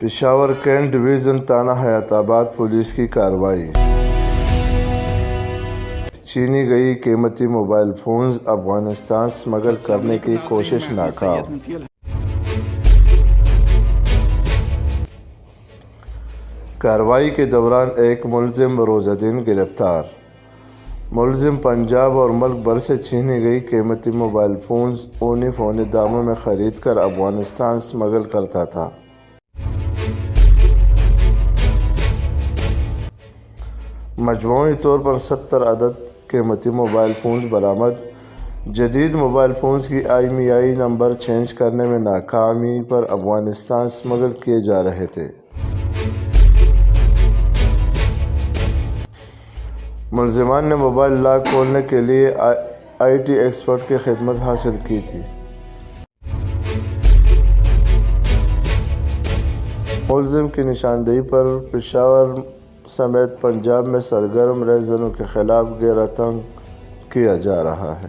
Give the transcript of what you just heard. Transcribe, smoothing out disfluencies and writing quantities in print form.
Peshawar Kent division تھانہ حیات police کی کاروائی۔ چھینی گئی قیمتی موبائل فونز، افغانستان سمگل کرنے کی کوشش ناکام۔ کاروائی کے دوران ایک ملزم روزہ دن گرفتار۔ ملزم پنجاب اور ملک بھر سے چھینی گئی قیمتی موبائل فونز اونی فونی داموں میں خرید کر افغانستان سمگل کرتا تھا۔ مجموعی طور پر 70 عدد قیمتی موبائل فونز برآمد۔ جدید موبائل فونز کی IMEI نمبر چینج کرنے میں ناکامی پر افغانستان سمگل کیے جا رہے تھے۔ ملزمان نے موبائل لاک کھولنے کے لیے IT ایکسپرٹ کی خدمت حاصل کی تھی۔ ملزم کی نشاندہی پر پشاور سمیت پنجاب میں سرگرم رہزنوں کے خلاف گیرہ تنگ کیا جا رہا ہے۔